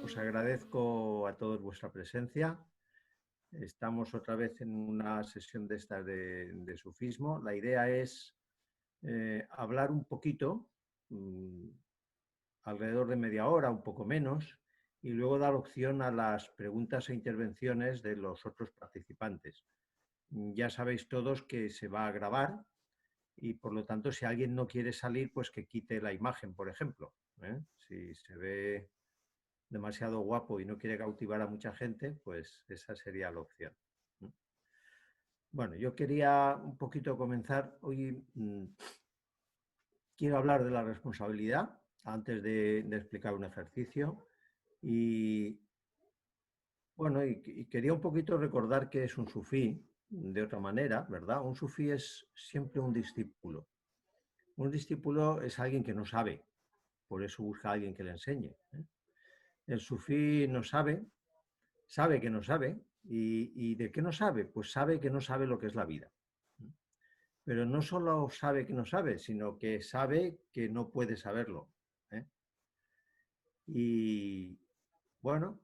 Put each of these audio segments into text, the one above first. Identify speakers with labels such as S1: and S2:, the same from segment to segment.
S1: os agradezco a todos vuestra presencia. Estamos otra vez en una sesión de estas de sufismo. La idea es hablar un poquito, alrededor de media hora, un poco menos, y luego dar opción a las preguntas e intervenciones de los otros participantes. Ya sabéis todos que se va a grabar y por lo tanto si alguien no quiere salir, pues que quite la imagen, por ejemplo. Si se ve demasiado guapo y no quiere cautivar a mucha gente, pues esa sería la opción. Bueno, yo quería un poquito comenzar. Hoy quiero hablar de la responsabilidad antes de explicar un ejercicio y bueno, y quería un poquito recordar que es un sufí de otra manera, ¿verdad? Un sufí es siempre un discípulo. Un discípulo es alguien que no sabe, por eso busca a alguien que le enseñe. El sufí no sabe, sabe que no sabe. ¿Y de qué no sabe? Pues sabe que no sabe lo que es la vida. Pero no solo sabe que no sabe, sino que sabe que no puede saberlo. Y bueno,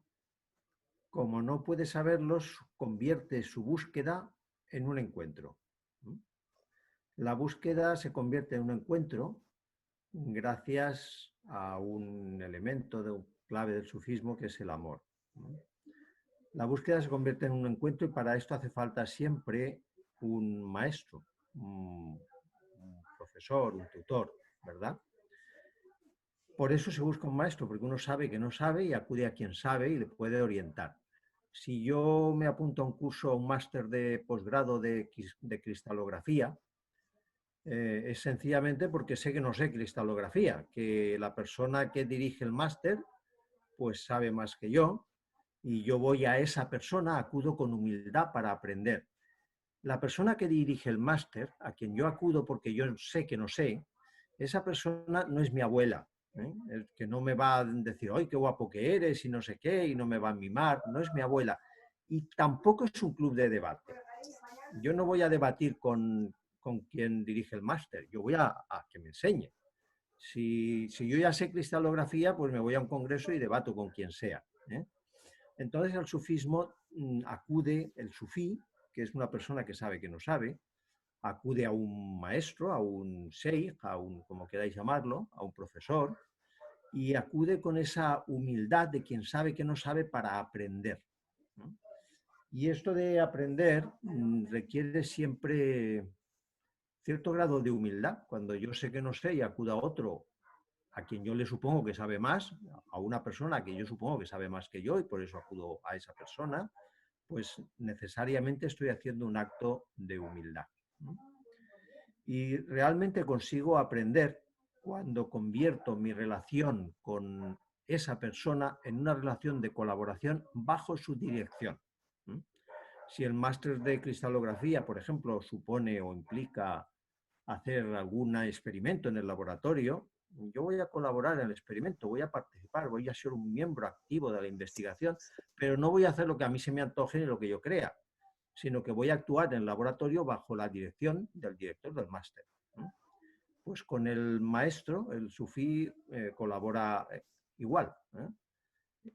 S1: como no puede saberlo, convierte su búsqueda en un encuentro. La búsqueda se convierte en un encuentro gracias a un elemento clave del sufismo que es el amor. La búsqueda se convierte en un encuentro y para esto hace falta siempre un maestro, un profesor, un tutor, ¿verdad? Por eso se busca un maestro, porque uno sabe que no sabe y acude a quien sabe y le puede orientar. Si yo me apunto a un curso, a un máster de posgrado de cristalografía, es sencillamente porque sé que no sé cristalografía, que la persona que dirige el máster pues sabe más que yo, y yo voy a esa persona, acudo con humildad para aprender. La persona que dirige el máster, a quien yo acudo porque yo sé que no sé, esa persona no es mi abuela, el que no me va a decir, ¡ay, qué guapo que eres! Y no sé qué, y no me va a mimar, no es mi abuela. Y tampoco es un club de debate. Yo no voy a debatir con quien dirige el máster, yo voy a que me enseñe. Si yo ya sé cristalografía, pues me voy a un congreso y debato con quien sea. Entonces al sufismo acude el sufí, que es una persona que sabe que no sabe, acude a un maestro, a un sheikh, a un, como queráis llamarlo, a un profesor, y acude con esa humildad de quien sabe que no sabe para aprender. Y esto de aprender requiere siempre cierto grado de humildad. Cuando yo sé que no sé y acudo a otro a quien yo le supongo que sabe más, a una persona que yo supongo que sabe más que yo y por eso acudo a esa persona, pues necesariamente estoy haciendo un acto de humildad. Y realmente consigo aprender cuando convierto mi relación con esa persona en una relación de colaboración bajo su dirección. Si el máster de cristalografía, por ejemplo, supone o implica hacer algún experimento en el laboratorio, yo voy a colaborar en el experimento, voy a participar, voy a ser un miembro activo de la investigación, pero no voy a hacer lo que a mí se me antoje ni lo que yo crea, sino que voy a actuar en el laboratorio bajo la dirección del director del máster. Pues con el maestro, el sufí, colabora igual.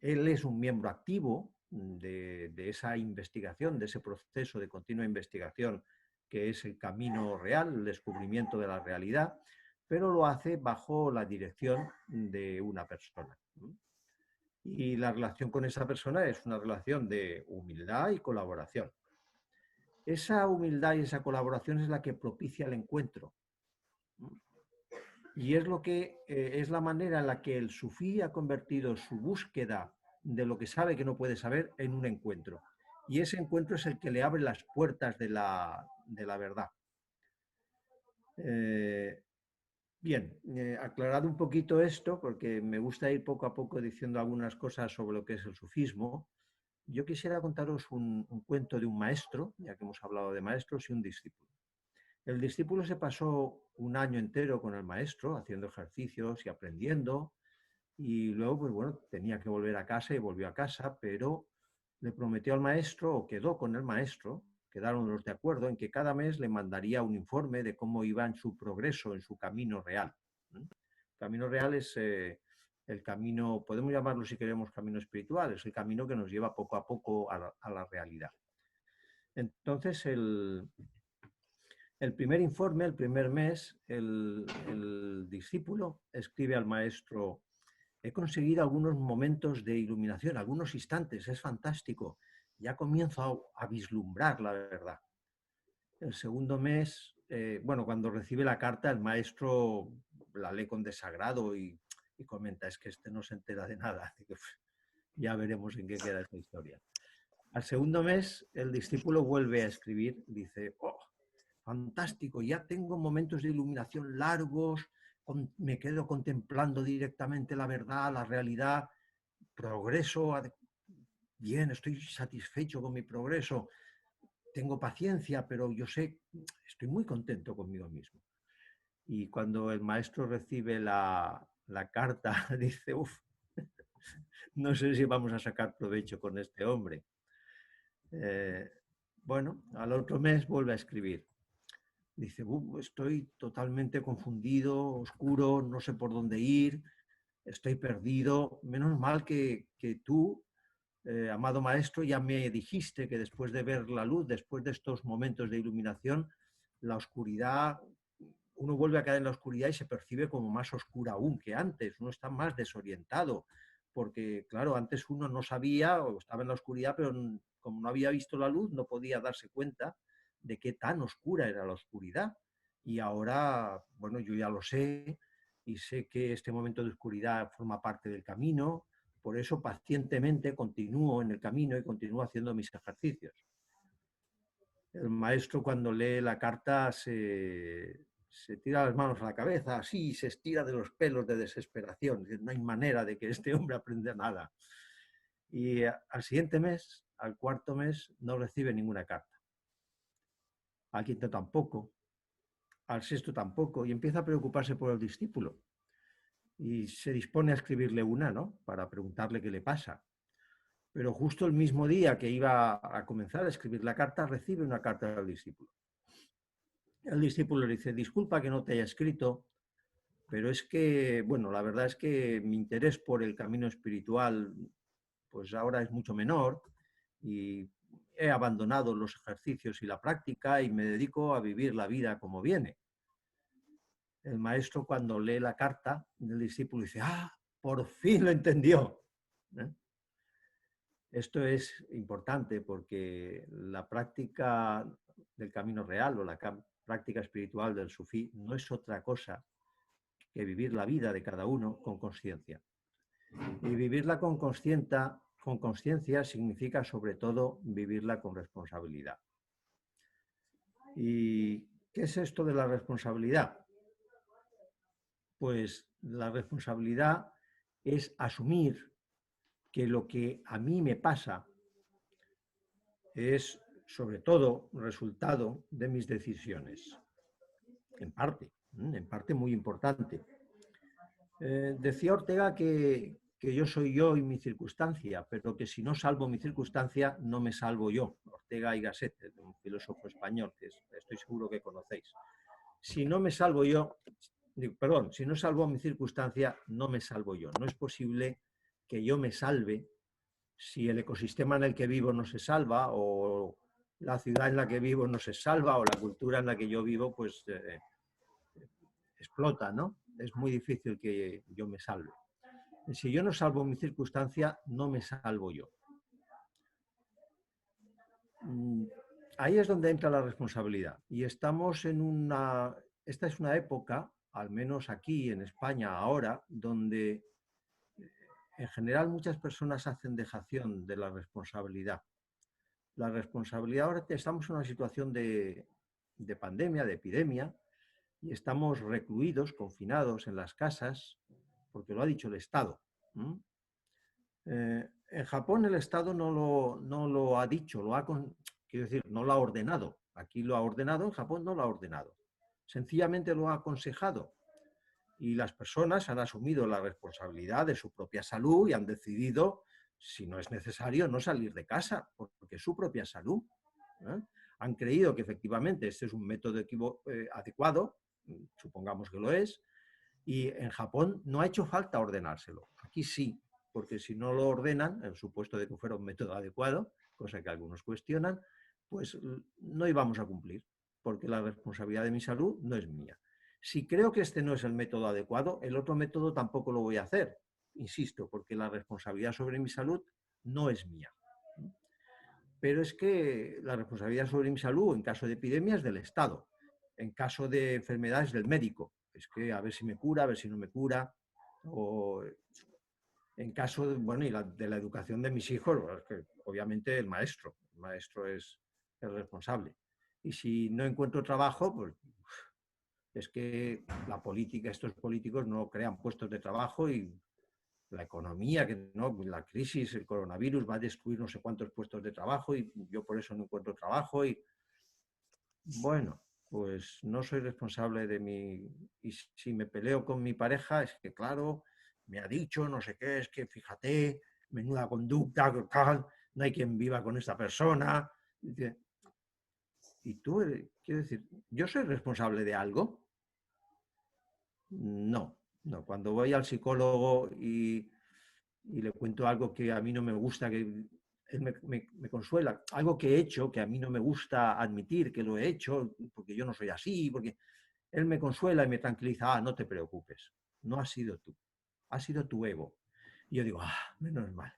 S1: Él es un miembro activo de esa investigación, de ese proceso de continua investigación que es el camino real, el descubrimiento de la realidad, pero lo hace bajo la dirección de una persona. Y la relación con esa persona es una relación de humildad y colaboración. Esa humildad y esa colaboración es la que propicia el encuentro. Y es lo que es la manera en la que el sufí ha convertido su búsqueda de lo que sabe que no puede saber en un encuentro. Y ese encuentro es el que le abre las puertas de la verdad. Bien, aclarado un poquito esto, porque me gusta ir poco a poco diciendo algunas cosas sobre lo que es el sufismo, yo quisiera contaros un cuento de un maestro, ya que hemos hablado de maestros, y un discípulo. El discípulo se pasó un año entero con el maestro, haciendo ejercicios y aprendiendo, y luego, pues bueno, tenía que volver a casa y volvió a casa, pero le prometió al maestro, o quedó con el maestro, quedaron los de acuerdo en que cada mes le mandaría un informe de cómo iba en su progreso, en su camino real. El camino real es el camino, podemos llamarlo si queremos camino espiritual, es el camino que nos lleva poco a poco a la realidad. Entonces, el primer informe, el primer mes, el discípulo escribe al maestro: he conseguido algunos momentos de iluminación, algunos instantes, es fantástico, ya comienzo a vislumbrar la verdad. El segundo mes, bueno, cuando recibe la carta, el maestro la lee con desagrado y comenta: es que este no se entera de nada. Ya veremos en qué queda esta historia. Al segundo mes, el discípulo vuelve a escribir, dice: oh, fantástico, ya tengo momentos de iluminación largos, me quedo contemplando directamente la verdad, la realidad, progreso, bien, estoy satisfecho con mi progreso, tengo paciencia, pero yo sé, estoy muy contento conmigo mismo. Y cuando el maestro recibe la carta, dice: uff, no sé si vamos a sacar provecho con este hombre. Bueno, al otro mes vuelve a escribir. Dice: estoy totalmente confundido, oscuro, no sé por dónde ir, estoy perdido. Menos mal que tú, amado maestro, ya me dijiste que después de ver la luz, después de estos momentos de iluminación, la oscuridad, uno vuelve a caer en la oscuridad y se percibe como más oscura aún que antes, uno está más desorientado, porque claro, antes uno no sabía o estaba en la oscuridad, pero como no había visto la luz, no podía darse cuenta de qué tan oscura era la oscuridad. Y ahora, bueno, yo ya lo sé y sé que este momento de oscuridad forma parte del camino, por eso pacientemente continúo en el camino y continúo haciendo mis ejercicios. El maestro, cuando lee la carta, se tira las manos a la cabeza, así, se estira de los pelos de desesperación. No hay manera de que este hombre aprenda nada. Y al siguiente mes, al cuarto mes, no recibe ninguna carta. Al quinto tampoco, al sexto tampoco, y empieza a preocuparse por el discípulo. Y se dispone a escribirle una, ¿no?, para preguntarle qué le pasa. Pero justo el mismo día que iba a comenzar a escribir la carta, recibe una carta del discípulo. El discípulo le dice: disculpa que no te haya escrito, pero es que, bueno, la verdad es que mi interés por el camino espiritual, pues ahora es mucho menor y he abandonado los ejercicios y la práctica y me dedico a vivir la vida como viene. El maestro, cuando lee la carta del discípulo, dice: ah, por fin lo entendió. Esto es importante porque la práctica del camino real o la práctica espiritual del sufí no es otra cosa que vivir la vida de cada uno con conciencia. Y vivirla con conciencia significa sobre todo vivirla con responsabilidad. ¿Y qué es esto de la responsabilidad? Pues la responsabilidad es asumir que lo que a mí me pasa es sobre todo resultado de mis decisiones, en parte muy importante. Decía Ortega que yo soy yo y mi circunstancia, pero que si no salvo mi circunstancia, no me salvo yo. Ortega y Gasset, un filósofo español que estoy seguro que conocéis. Si no me salvo yo, perdón, si no salvo mi circunstancia, no me salvo yo. No es posible que yo me salve si el ecosistema en el que vivo no se salva, o la ciudad en la que vivo no se salva, o la cultura en la que yo vivo, pues explota, ¿no? Es muy difícil que yo me salve. Si yo no salvo mi circunstancia, no me salvo yo. Ahí es donde entra la responsabilidad. Y estamos en esta es una época, al menos aquí en España ahora, donde en general muchas personas hacen dejación de la responsabilidad. La responsabilidad, ahora estamos en una situación de pandemia, de epidemia, y estamos recluidos, confinados en las casas, porque lo ha dicho el Estado. En Japón el Estado no lo ha dicho, quiero decir, no lo ha ordenado. Aquí lo ha ordenado, en Japón no lo ha ordenado. Sencillamente lo ha aconsejado. Y las personas han asumido la responsabilidad de su propia salud y han decidido, si no es necesario, no salir de casa, porque es su propia salud. Han creído que efectivamente este es un método adecuado, supongamos que lo es, y en Japón no ha hecho falta ordenárselo. aquí sí, porque si no lo ordenan, en supuesto de que fuera un método adecuado, cosa que algunos cuestionan, pues no íbamos a cumplir, porque la responsabilidad de mi salud no es mía. Si creo que este no es el método adecuado, el otro método tampoco lo voy a hacer, insisto, porque la responsabilidad sobre mi salud no es mía. Pero es que la responsabilidad sobre mi salud en caso de epidemia es del Estado, en caso de enfermedades del médico. Es que a ver si me cura, a ver si no me cura, o en caso de, bueno, y de la educación de mis hijos, es que obviamente el maestro es el responsable. Y si no encuentro trabajo, pues es que la política, estos políticos no crean puestos de trabajo y la economía, que no, la crisis, el coronavirus va a destruir no sé cuántos puestos de trabajo y yo por eso no encuentro trabajo y bueno, pues no soy responsable de mi... Y si me peleo con mi pareja, es que claro, me ha dicho no sé qué, es que fíjate, menuda conducta, no hay quien viva con esta persona. Y tú, quiero decir, ¿yo soy responsable de algo? No, no. Cuando voy al psicólogo y le cuento algo que a mí no me gusta, que él me consuela, algo que he hecho, que a mí no me gusta admitir que lo he hecho, porque yo no soy así, porque él me consuela y me tranquiliza, no te preocupes, no has sido tú, ha sido tu ego. Y yo digo, menos mal,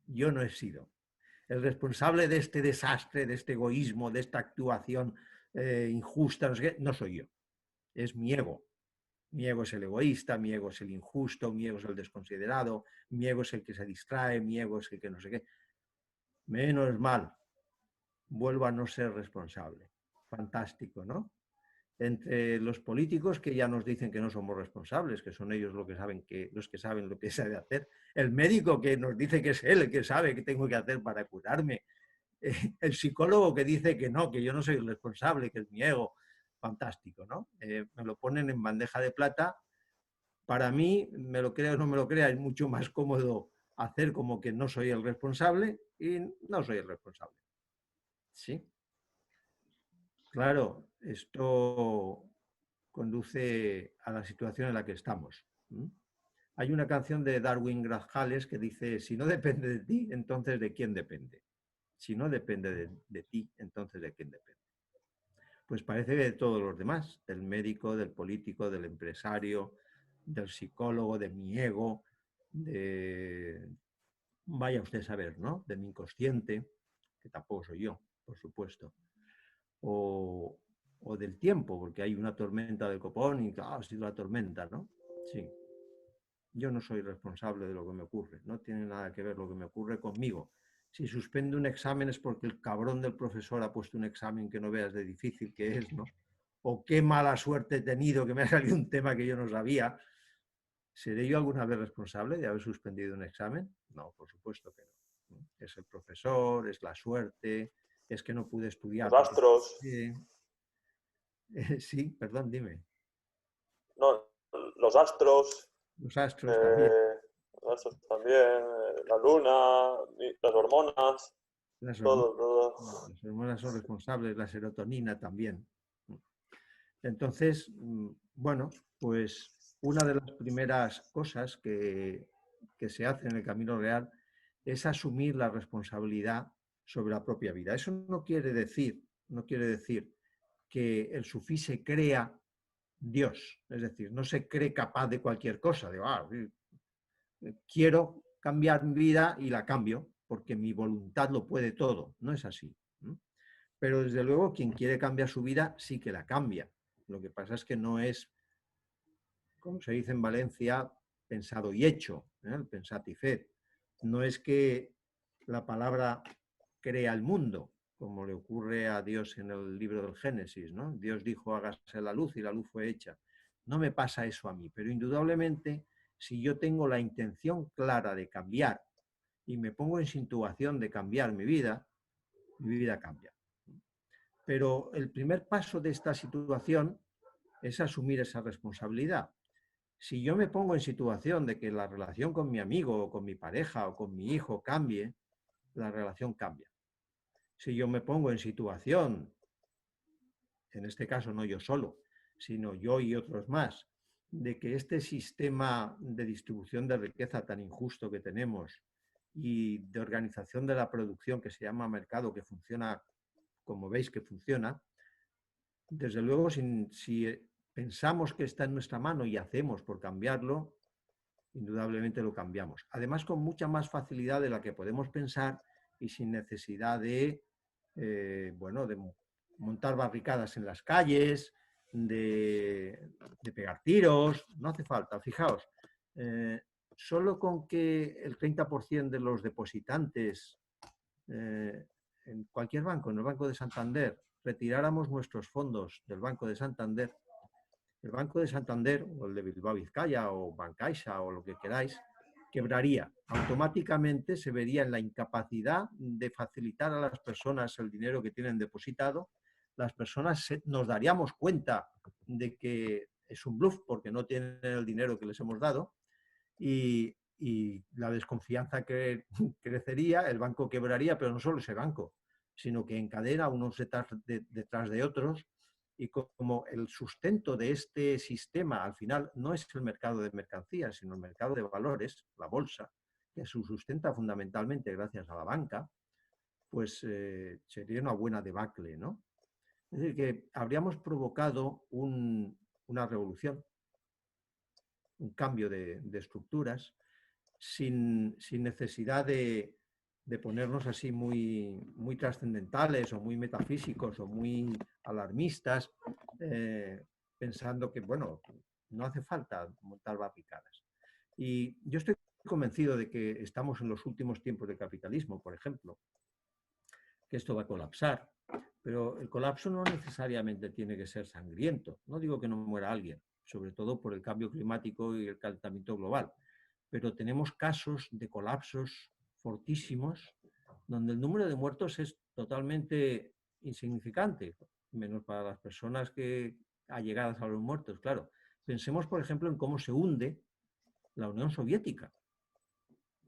S1: yo no he sido. El responsable de este desastre, de este egoísmo, de esta actuación injusta, no sé qué, no soy yo, es mi ego. Mi ego es el egoísta, mi ego es el injusto, mi ego es el desconsiderado, mi ego es el que se distrae, mi ego es el que no sé qué. Menos mal, vuelvo a no ser responsable. Fantástico, ¿no? Entre los políticos que ya nos dicen que no somos responsables, que son ellos los que saben lo que se debe hacer, el médico que nos dice que es él el que sabe qué tengo que hacer para curarme, el psicólogo que dice que no, que yo no soy el responsable, que es mi ego. Fantástico, ¿no? Me lo ponen en bandeja de plata. Para mí, me lo crea o no me lo crea, es mucho más cómodo hacer como que no soy el responsable y no soy el responsable. ¿Sí? Claro, esto conduce a la situación en la que estamos. Hay una canción de Darwin Grajales que dice, si no depende de ti, entonces ¿de quién depende? Si no depende de ti, entonces ¿de quién depende? Pues parece que de todos los demás, del médico, del político, del empresario, del psicólogo, de mi ego, de, vaya usted a saber, ¿no? De mi inconsciente, que tampoco soy yo, por supuesto, o, o del tiempo, porque hay una tormenta del copón y ha sido la tormenta, ¿no? Sí, yo no soy responsable de lo que me ocurre, no tiene nada que ver lo que me ocurre conmigo. Si suspende un examen es porque el cabrón del profesor ha puesto un examen que no veas de difícil que es, ¿no? O qué mala suerte he tenido que me ha salido un tema que yo no sabía. ¿Seré yo alguna vez responsable de haber suspendido un examen? No, por supuesto que no. Es el profesor, es la suerte, es que no pude
S2: Los
S1: estudiar porque...
S2: astros,
S1: Sí, perdón, dime.
S2: no, los astros,
S1: Los astros también.
S2: eh, también, la luna, las hormonas,
S1: Las hormonas,
S2: todo, todo.
S1: las hormonas son responsables, la serotonina también. Entonces, bueno, pues una de las primeras cosas que se hace en el camino real es asumir la responsabilidad sobre la propia vida. Eso no quiere decir que el sufí se crea Dios, es decir, no se cree capaz de cualquier cosa. Digo, quiero cambiar mi vida y la cambio porque mi voluntad lo puede todo. No es así. Pero desde luego quien quiere cambiar su vida sí que la cambia. Lo que pasa es que no es, como se dice en Valencia, pensado y hecho, el pensat y fet. No es que la palabra crea el mundo, como le ocurre a Dios en el libro del Génesis, ¿no? Dios dijo, hágase la luz y la luz fue hecha. No me pasa eso a mí, pero indudablemente, si yo tengo la intención clara de cambiar y me pongo en situación de cambiar mi vida cambia. Pero el primer paso de esta situación es asumir esa responsabilidad. Si yo me pongo en situación de que la relación con mi amigo o con mi pareja o con mi hijo cambie, la relación cambia. Si yo me pongo en situación, en este caso no yo solo, sino yo y otros más, de que este sistema de distribución de riqueza tan injusto que tenemos y de organización de la producción que se llama mercado, que funciona como veis que funciona, desde luego si pensamos que está en nuestra mano y hacemos por cambiarlo, indudablemente lo cambiamos. Además, con mucha más facilidad de la que podemos pensar y sin necesidad de, bueno, de montar barricadas en las calles, de pegar tiros, no hace falta. Fijaos, solo con que el 30% de los depositantes en cualquier banco, en el Banco de Santander, retiráramos nuestros fondos del Banco de Santander, el Banco de Santander, o el de Bilbao Vizcaya, o Bancaixa, o lo que queráis, quebraría. Automáticamente se vería en la incapacidad de facilitar a las personas el dinero que tienen depositado. Las personas nos daríamos cuenta de que es un bluff porque no tienen el dinero que les hemos dado y la desconfianza que crecería, el banco quebraría, pero no solo ese banco, sino que encadena unos detrás de otros, y como el sustento de este sistema al final no es el mercado de mercancías, sino el mercado de valores, la bolsa, que se sustenta fundamentalmente gracias a la banca, pues sería una buena debacle, ¿no? Es decir, que habríamos provocado una revolución, un cambio de estructuras, sin necesidad de ponernos así muy trascendentales o muy metafísicos o muy alarmistas, pensando que, bueno, no hace falta montar barricadas. Y yo estoy convencido de que estamos en los últimos tiempos del capitalismo, por ejemplo, que esto va a colapsar, pero el colapso no necesariamente tiene que ser sangriento. No digo que no muera alguien, sobre todo por el cambio climático y el calentamiento global, pero tenemos casos de colapsos fortísimos donde el número de muertos es totalmente insignificante, menos para las personas que allegadas a los muertos, claro. Pensemos, por ejemplo, en cómo se hunde la Unión Soviética,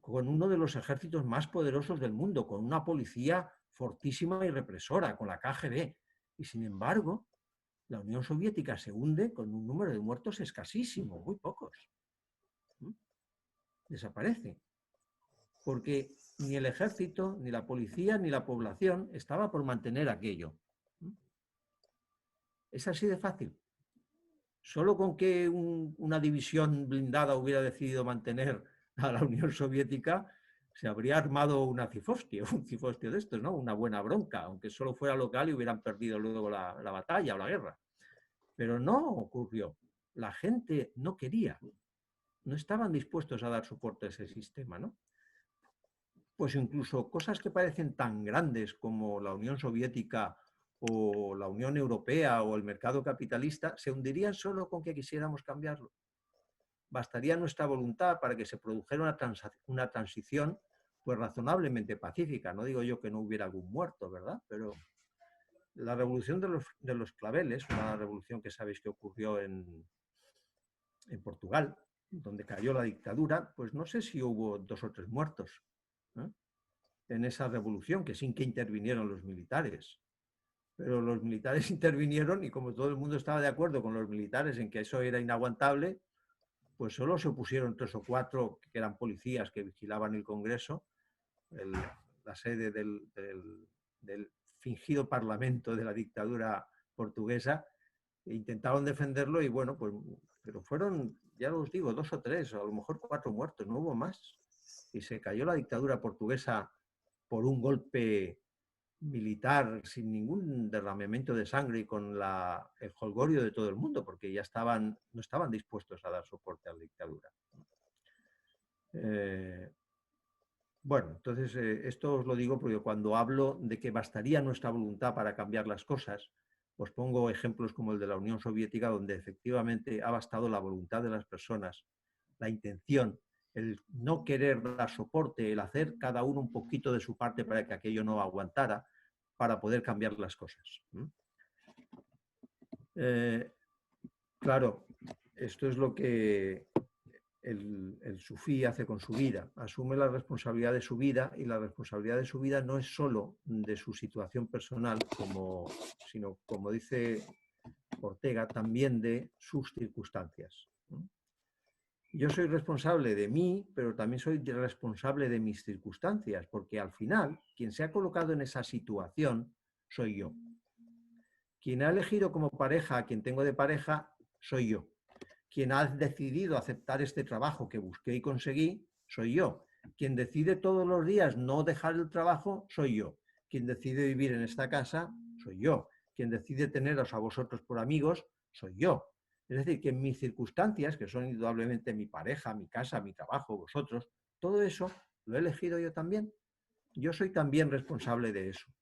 S1: con uno de los ejércitos más poderosos del mundo, con una policía fortísima y represora, con la KGB. Y sin embargo, la Unión Soviética se hunde con un número de muertos escasísimo, muy pocos. Desaparece. Porque ni el ejército, ni la policía, ni la población estaba por mantener aquello. Es así de fácil. Solo con que una división blindada hubiera decidido mantener a la Unión Soviética, se habría armado un cifostio de estos, ¿no? Una buena bronca, aunque solo fuera local y hubieran perdido luego la batalla o la guerra. Pero no ocurrió. La gente no quería, no estaban dispuestos a dar soporte a ese sistema, ¿no? Pues incluso cosas que parecen tan grandes como la Unión Soviética o la Unión Europea o el mercado capitalista se hundirían solo con que quisiéramos cambiarlo. Bastaría nuestra voluntad para que se produjera una transición pues razonablemente pacífica. No digo yo que no hubiera algún muerto, ¿verdad? Pero la revolución de los claveles, una revolución que sabéis que ocurrió en Portugal, donde cayó la dictadura, pues no sé si hubo 2 o 3 muertos, ¿eh? En esa revolución, que sin que intervinieron los militares. Pero los militares intervinieron y como todo el mundo estaba de acuerdo con los militares en que eso era inaguantable, pues solo se opusieron 3 o 4 que eran policías que vigilaban el Congreso, la sede del fingido parlamento de la dictadura portuguesa, e intentaron defenderlo y bueno, pues, pero fueron, ya os digo, 2 o 3, o a lo mejor 4 muertos, no hubo más. Y se cayó la dictadura portuguesa por un golpe militar sin ningún derramamiento de sangre y con el jolgorio de todo el mundo, porque ya no estaban dispuestos a dar soporte a la dictadura. Bueno, entonces esto os lo digo porque cuando hablo de que bastaría nuestra voluntad para cambiar las cosas, os pongo ejemplos como el de la Unión Soviética, donde efectivamente ha bastado la voluntad de las personas, la intención, el no querer dar soporte, el hacer cada uno un poquito de su parte para que aquello no aguantara, para poder cambiar las cosas. Claro, esto es lo que el sufí hace con su vida, asume la responsabilidad de su vida y la responsabilidad de su vida no es solo de su situación personal, sino, como dice Ortega, también de sus circunstancias. Yo soy responsable de mí, pero también soy responsable de mis circunstancias, porque al final, quien se ha colocado en esa situación soy yo. Quien ha elegido como pareja a quien tengo de pareja, soy yo. Quien ha decidido aceptar este trabajo que busqué y conseguí, soy yo. Quien decide todos los días no dejar el trabajo, soy yo. Quien decide vivir en esta casa, soy yo. Quien decide teneros a vosotros por amigos, soy yo. Es decir, que en mis circunstancias, que son indudablemente mi pareja, mi casa, mi trabajo, vosotros, todo eso lo he elegido yo también. Yo soy también responsable de eso.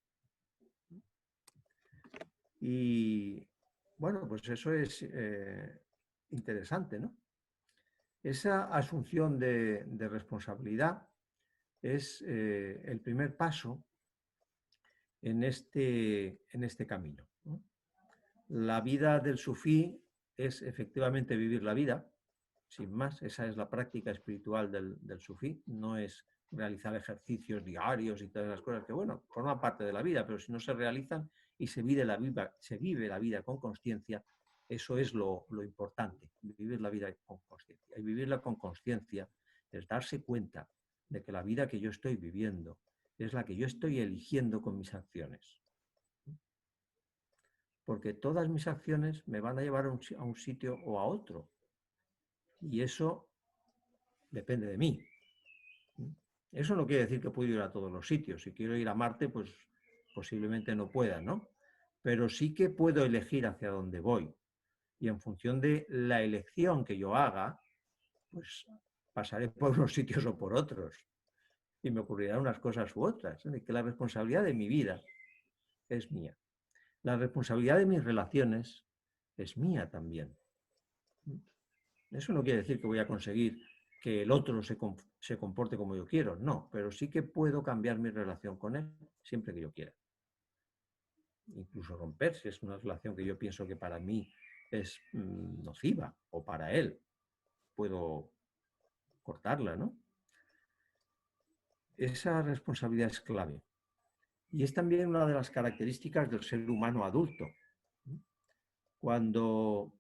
S1: Y bueno, pues eso es interesante, ¿no? Esa asunción de responsabilidad es el primer paso en este camino, ¿no? La vida del sufí es efectivamente vivir la vida, sin más. Esa es la práctica espiritual del sufí. No es realizar ejercicios diarios y todas las cosas que, bueno, forman parte de la vida, pero si no se realizan y se vive la vida con consciencia, eso es lo importante, vivir la vida con consciencia. Y vivirla con consciencia es darse cuenta de que la vida que yo estoy viviendo es la que yo estoy eligiendo con mis acciones. Porque todas mis acciones me van a llevar a un sitio o a otro. Y eso depende de mí. Eso no quiere decir que puedo ir a todos los sitios. Si quiero ir a Marte, pues posiblemente no pueda, ¿no? Pero sí que puedo elegir hacia dónde voy. Y en función de la elección que yo haga, pues pasaré por unos sitios o por otros. Y me ocurrirán unas cosas u otras. ¿Eh? Que la responsabilidad de mi vida es mía. La responsabilidad de mis relaciones es mía también. Eso no quiere decir que voy a conseguir que el otro se comporte como yo quiero, no, pero sí que puedo cambiar mi relación con él siempre que yo quiera. Incluso romper si es una relación que yo pienso que para mí es nociva o para él. Puedo cortarla, ¿no? Esa responsabilidad es clave. Y es también una de las características del ser humano adulto. Cuando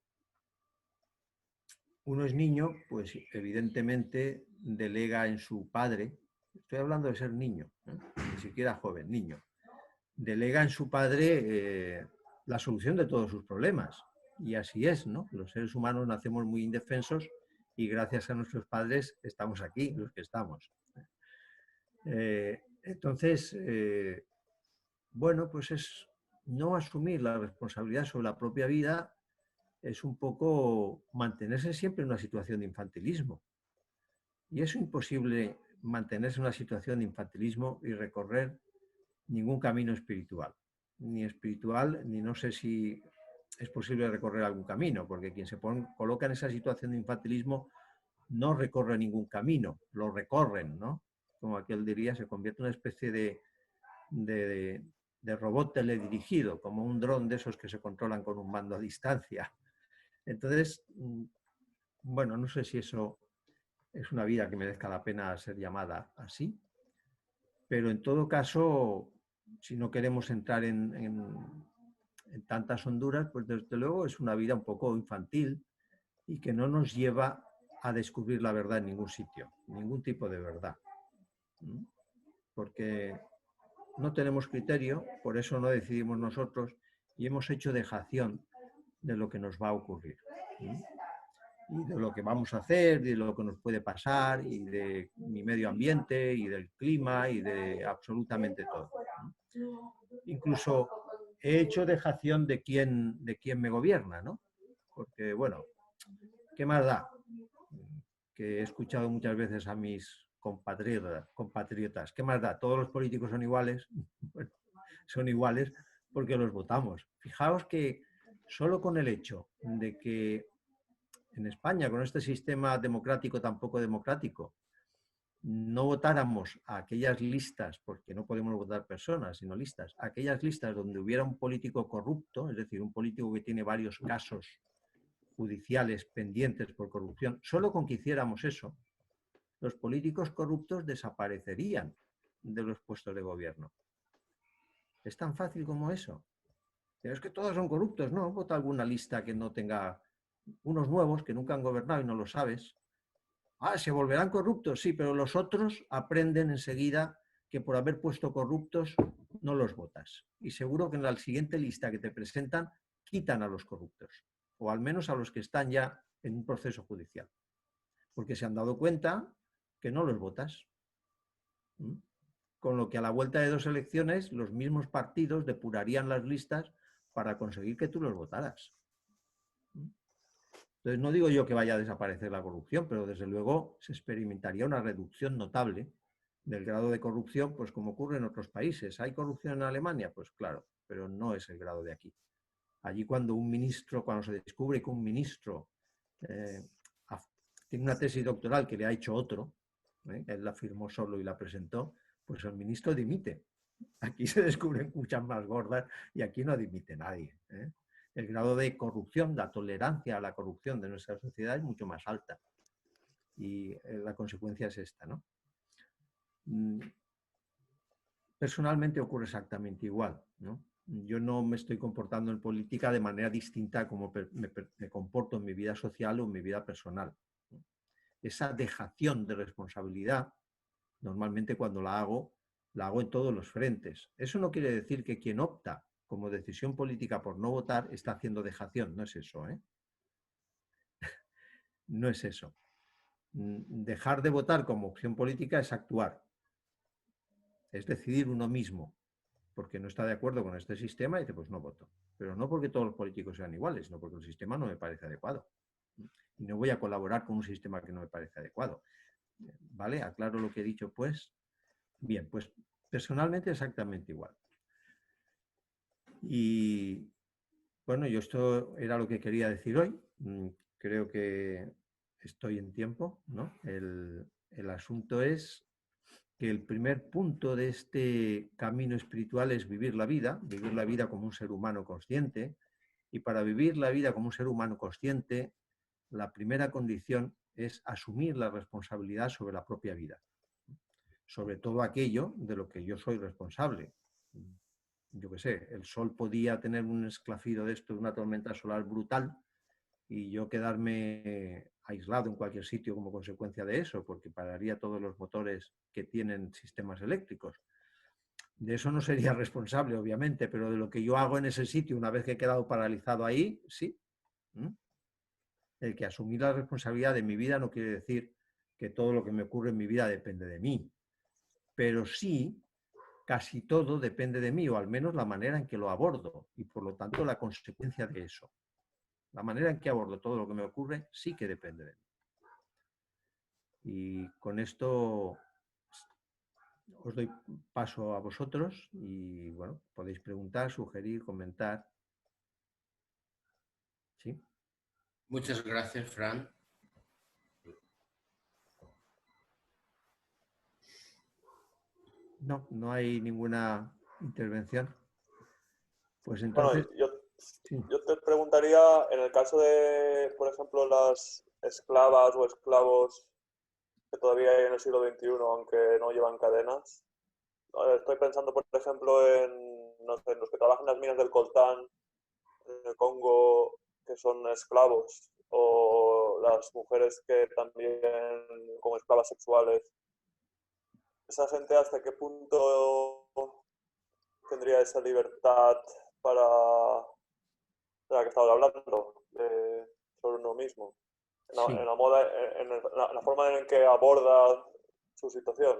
S1: uno es niño, pues evidentemente delega en su padre, estoy hablando de ser niño, ni siquiera joven, niño, delega en su padre la solución de todos sus problemas. Y así es, ¿no? Los seres humanos nacemos muy indefensos y gracias a nuestros padres estamos aquí, los que estamos. Entonces, bueno, pues es no asumir la responsabilidad sobre la propia vida es un poco mantenerse siempre en una situación de infantilismo. Y es imposible mantenerse en una situación de infantilismo y recorrer ningún camino espiritual. Ni espiritual, ni no sé si es posible recorrer algún camino, porque quien se coloca en esa situación de infantilismo no recorre ningún camino, lo recorren, ¿no? Como aquel diría, se convierte en una especie de robot teledirigido, como un dron de esos que se controlan con un mando a distancia. Entonces, bueno, no sé si eso es una vida que merezca la pena ser llamada así, pero en todo caso, si no queremos entrar en tantas honduras, pues desde luego es una vida un poco infantil y que no nos lleva a descubrir la verdad en ningún sitio, ningún tipo de verdad. Porque no tenemos criterio, por eso no decidimos nosotros y hemos hecho dejación de lo que nos va a ocurrir. Y de lo que vamos a hacer, de lo que nos puede pasar, y de mi medio ambiente, y del clima, y de absolutamente todo. Incluso he hecho dejación de quién me gobierna, ¿no? Porque, bueno, ¿qué más da? Que he escuchado muchas veces a mis compatriotas, ¿qué más da? ¿Todos los políticos son iguales? Bueno, son iguales porque los votamos. Fijaos que solo con el hecho de que en España, con este sistema democrático tan poco democrático, no votáramos a aquellas listas, porque no podemos votar personas, sino listas, a aquellas listas donde hubiera un político corrupto, es decir, un político que tiene varios casos judiciales pendientes por corrupción, solo con que hiciéramos eso, los políticos corruptos desaparecerían de los puestos de gobierno. Es tan fácil como eso. Pero es que todos son corruptos, ¿no? Vota alguna lista que no tenga unos nuevos que nunca han gobernado y no lo sabes. Ah, se volverán corruptos, sí, pero los otros aprenden enseguida que por haber puesto corruptos no los votas. Y seguro que en la siguiente lista que te presentan quitan a los corruptos, o al menos a los que están ya en un proceso judicial, porque se han dado cuenta que no los votas. ¿Mm? Con lo que a la vuelta de 2 elecciones los mismos partidos depurarían las listas para conseguir que tú los votaras. Entonces, no digo yo que vaya a desaparecer la corrupción, pero desde luego se experimentaría una reducción notable del grado de corrupción, pues como ocurre en otros países. ¿Hay corrupción en Alemania? Pues claro, pero no es el grado de aquí. Allí cuando se descubre que un ministro eh, tiene una tesis doctoral que le ha hecho otro, él la firmó solo y la presentó, pues el ministro dimite. Aquí se descubren muchas más gordas y aquí no dimite nadie. El grado de corrupción, la tolerancia a la corrupción de nuestra sociedad es mucho más alta. Y la consecuencia es esta, ¿no? Personalmente ocurre exactamente igual, ¿no? Yo no me estoy comportando en política de manera distinta a como me comporto en mi vida social o en mi vida personal. Esa dejación de responsabilidad, normalmente cuando la hago en todos los frentes. Eso no quiere decir que quien opta como decisión política por no votar está haciendo dejación, no es eso, ¿eh? No es eso. Dejar de votar como opción política es actuar, es decidir uno mismo, porque no está de acuerdo con este sistema y dice, pues no voto. Pero no porque todos los políticos sean iguales, sino porque el sistema no me parece adecuado. Y no voy a colaborar con un sistema que no me parece adecuado. ¿Vale? Aclaro lo que he dicho, pues. Bien, pues personalmente exactamente igual. Y bueno, yo esto era lo que quería decir hoy. Creo que estoy en tiempo, ¿no? El asunto es que el primer punto de este camino espiritual es vivir la vida como un ser humano consciente. Y para vivir la vida como un ser humano consciente, la primera condición es asumir la responsabilidad sobre la propia vida, sobre todo aquello de lo que yo soy responsable. Yo qué sé, el sol podía tener un esclafido de esto, de una tormenta solar brutal, y yo quedarme aislado en cualquier sitio como consecuencia de eso, porque pararía todos los motores que tienen sistemas eléctricos. De eso no sería responsable, obviamente, pero de lo que yo hago en ese sitio una vez que he quedado paralizado ahí, sí. El que asumir la responsabilidad de mi vida no quiere decir que todo lo que me ocurre en mi vida depende de mí, pero sí casi todo depende de mí, o al menos la manera en que lo abordo, y por lo tanto la consecuencia de eso. La manera en que abordo todo lo que me ocurre sí que depende de mí. Y con esto os doy paso a vosotros y, bueno, podéis preguntar, sugerir, comentar. ¿Sí?
S3: Muchas gracias, Fran.
S1: No, no hay ninguna intervención. Pues
S2: Bueno,
S1: entonces, sí.
S2: yo te preguntaría, en el caso de, por ejemplo, las esclavas o esclavos que todavía hay en el siglo XXI, aunque no llevan cadenas. Estoy pensando, por ejemplo, no sé, en los que trabajan en las minas del coltán, en el Congo, que son esclavos, o las mujeres que también como esclavas sexuales. ¿Esa gente hasta qué punto tendría esa libertad para de la que estaba hablando, sobre uno mismo?
S1: Sí.
S2: En la moda, en la forma en que aborda su situación.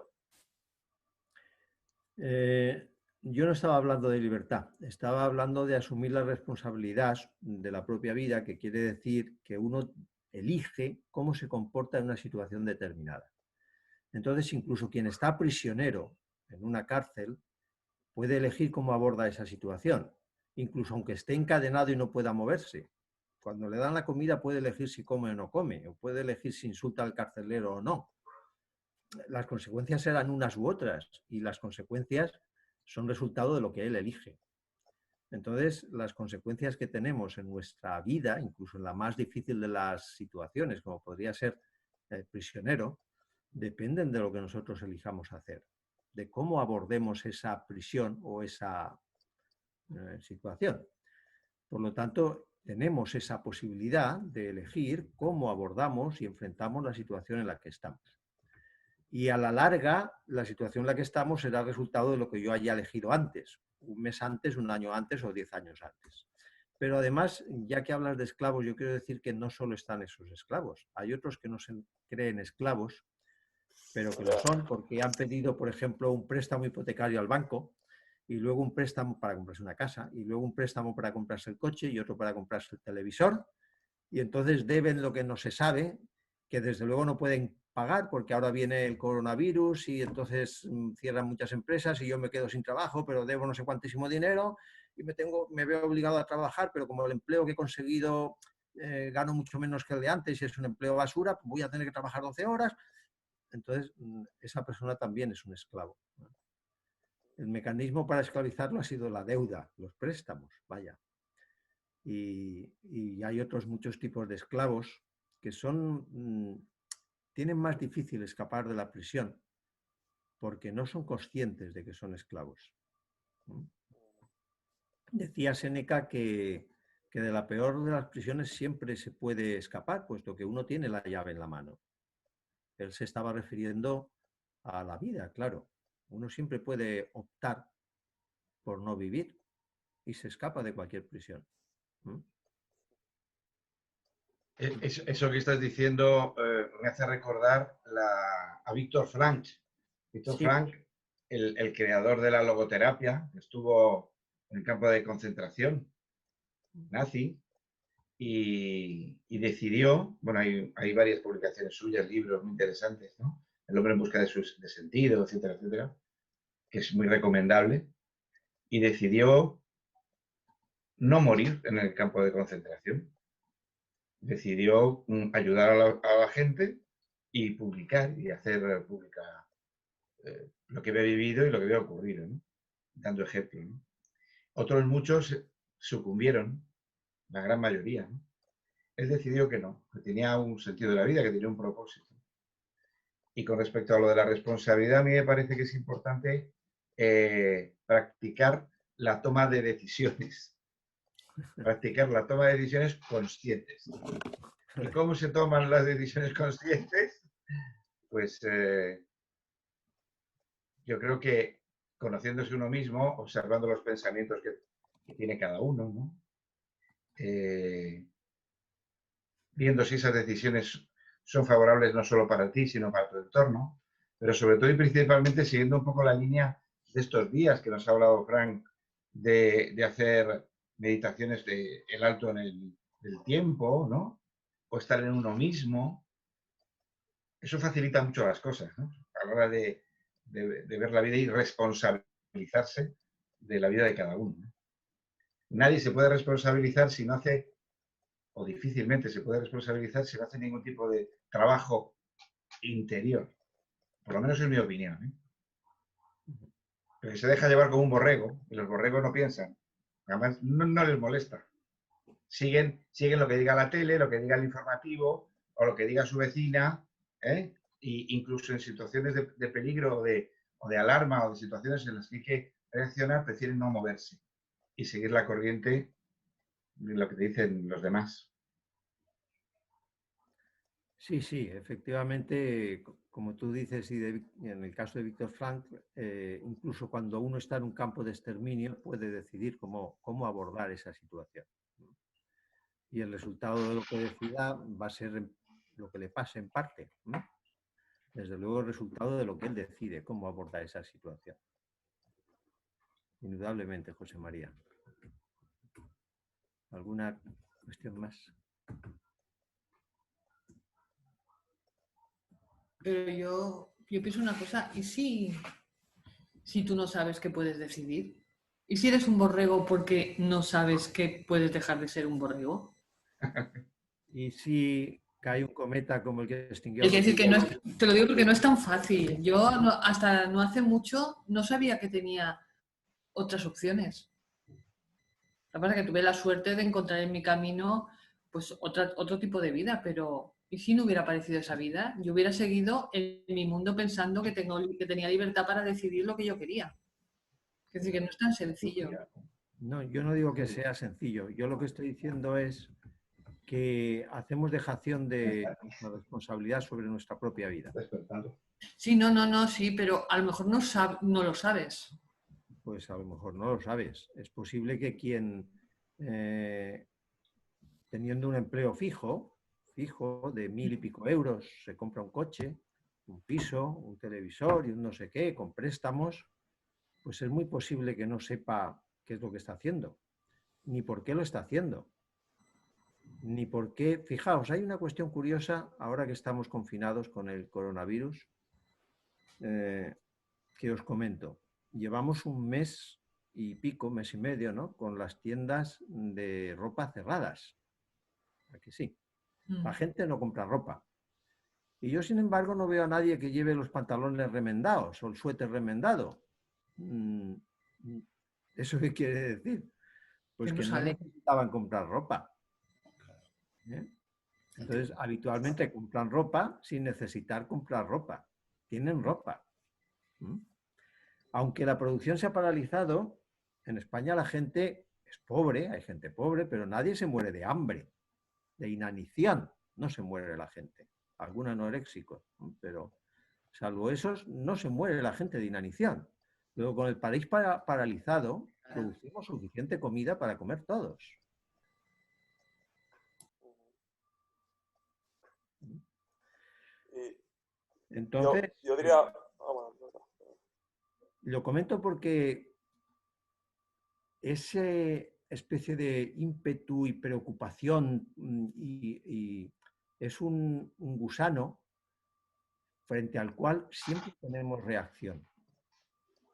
S1: Yo no estaba hablando de libertad, estaba hablando de asumir la responsabilidad de la propia vida, que quiere decir que uno elige cómo se comporta en una situación determinada. Entonces, incluso quien está prisionero en una cárcel puede elegir cómo aborda esa situación, incluso aunque esté encadenado y no pueda moverse. Cuando le dan la comida puede elegir si come o no come, o puede elegir si insulta al carcelero o no. Las consecuencias serán unas u otras, y las consecuencias son resultado de lo que él elige. Entonces, las consecuencias que tenemos en nuestra vida, incluso en la más difícil de las situaciones, como podría ser el prisionero, dependen de lo que nosotros elijamos hacer, de cómo abordemos esa prisión o esa situación. Por lo tanto, tenemos esa posibilidad de elegir cómo abordamos y enfrentamos la situación en la que estamos. Y a la larga, la situación en la que estamos será el resultado de lo que yo haya elegido antes, un mes antes, un año antes o 10 años antes. Pero además, ya que hablas de esclavos, yo quiero decir que no solo están esos esclavos. Hay otros que no se creen esclavos, pero que lo son porque han pedido, por ejemplo, un préstamo hipotecario al banco y luego un préstamo para comprarse una casa y luego un préstamo para comprarse el coche y otro para comprarse el televisor. Y entonces deben lo que no se sabe, que desde luego no pueden pagar porque ahora viene el coronavirus y entonces cierran muchas empresas y yo me quedo sin trabajo, pero debo no sé cuantísimo dinero y me veo obligado a trabajar, pero como el empleo que he conseguido gano mucho menos que el de antes y es un empleo basura, pues voy a tener que trabajar 12 horas. Entonces, esa persona también es un esclavo. El mecanismo para esclavizarlo ha sido la deuda, los préstamos, vaya. Y hay otros muchos tipos de esclavos que tienen más difícil escapar de la prisión porque no son conscientes de que son esclavos. Decía Séneca que de la peor de las prisiones siempre se puede escapar, puesto que uno tiene la llave en la mano. Él se estaba refiriendo a la vida, claro. Uno siempre puede optar por no vivir y se escapa de cualquier prisión.
S4: Eso que estás diciendo me hace recordar a Víctor Frank. Víctor
S1: Sí.
S4: Frank, el creador de la logoterapia, que estuvo en el campo de concentración nazi y decidió, bueno, hay varias publicaciones suyas, libros muy interesantes, ¿no? El hombre en busca de sentido, etcétera, etcétera, que es muy recomendable, y decidió no morir en el campo de concentración. Decidió ayudar a la gente y publicar y hacer pública lo que había vivido y lo que había ocurrido, ¿no? Dando ejemplos, ¿no? Otros muchos sucumbieron, la gran mayoría, ¿no? Él decidió que no, que tenía un sentido de la vida, que tenía un propósito. Y con respecto a lo de la responsabilidad, a mí me parece que es importante practicar la toma de decisiones. Practicar la toma de decisiones conscientes. ¿Y cómo se toman las decisiones conscientes? Pues yo creo que conociéndose uno mismo, observando los pensamientos que tiene cada uno, ¿no? Viendo si esas decisiones son favorables no solo para ti, sino para tu entorno, pero sobre todo y principalmente siguiendo un poco la línea de estos días que nos ha hablado Frank de hacer meditaciones el alto en el tiempo, ¿no? O estar en uno mismo. Eso facilita mucho las cosas, ¿no? A la hora de ver la vida y responsabilizarse de la vida de cada uno, ¿no? Nadie se puede responsabilizar si no hace, o difícilmente se puede responsabilizar si no hace ningún tipo de trabajo interior. Por lo menos es mi opinión, ¿eh? Pero se deja llevar como un borrego, y los borregos no piensan. Además, no les molesta. Siguen lo que diga la tele, lo que diga el informativo, o lo que diga su vecina, ¿eh? Y incluso en situaciones de peligro o de alarma o de situaciones en las que hay que reaccionar, prefieren no moverse y seguir la corriente de lo que te dicen los demás.
S1: Sí, sí, efectivamente, como tú dices, y en el caso de Víctor Frank, incluso cuando uno está en un campo de exterminio puede decidir cómo abordar esa situación. Y el resultado de lo que decida va a ser lo que le pase en parte. Desde luego el resultado de lo que él decide, cómo abordar esa situación. Indudablemente, José María. ¿Alguna cuestión más?
S5: Pero yo pienso una cosa, ¿y si tú no sabes que puedes decidir? ¿Y si eres un borrego porque no sabes que puedes dejar de ser un borrego?
S1: ¿Y si cae un cometa como el que extinguió
S5: Es
S1: a los
S5: decir, que no es,
S1: dinosaurios?
S5: te lo digo porque no es tan fácil. Yo hasta no hace mucho no sabía que tenía otras opciones. La verdad es que tuve la suerte de encontrar en mi camino pues otro tipo de vida, pero ¿y si no hubiera aparecido esa vida? Yo hubiera seguido en mi mundo pensando que tenía libertad para decidir lo que yo quería. Es decir, que no es tan sencillo.
S1: No, yo no digo que sea sencillo. Yo lo que estoy diciendo es que hacemos dejación de la responsabilidad sobre nuestra propia vida.
S4: Despertando.
S5: Sí, no, sí, pero a lo mejor no lo sabes.
S1: Pues a lo mejor no lo sabes. Es posible que quien, teniendo un empleo fijo de 1000 y pico euros, se compra un coche, un piso, un televisor y un no sé qué, con préstamos, pues es muy posible que no sepa qué es lo que está haciendo, ni por qué lo está haciendo, ni por qué. Fijaos, hay una cuestión curiosa ahora que estamos confinados con el coronavirus, que os comento. Llevamos un mes y pico, mes y medio, ¿no?, con las tiendas de ropa cerradas. ¿A que sí? La gente no compra ropa. Y yo, sin embargo, no veo a nadie que lleve los pantalones remendados o el suéter remendado. ¿Eso qué quiere decir? Pues
S5: Que no
S1: que no
S5: sale.
S1: necesitaban comprar ropa. ¿Eh? Entonces, habitualmente compran ropa sin necesitar comprar ropa. Tienen ropa. Aunque la producción se ha paralizado, en España la gente es pobre, hay gente pobre, pero nadie se muere de hambre, de inanición. No se muere la gente. Algunos anoréxicos, ¿no? Pero salvo esos, no se muere la gente de inanición. Luego, con el país paralizado, producimos suficiente comida para comer todos.
S2: Y
S1: Entonces,
S2: yo diría... bueno,
S1: lo comento porque ese especie de ímpetu y preocupación es un gusano frente al cual siempre tenemos reacción.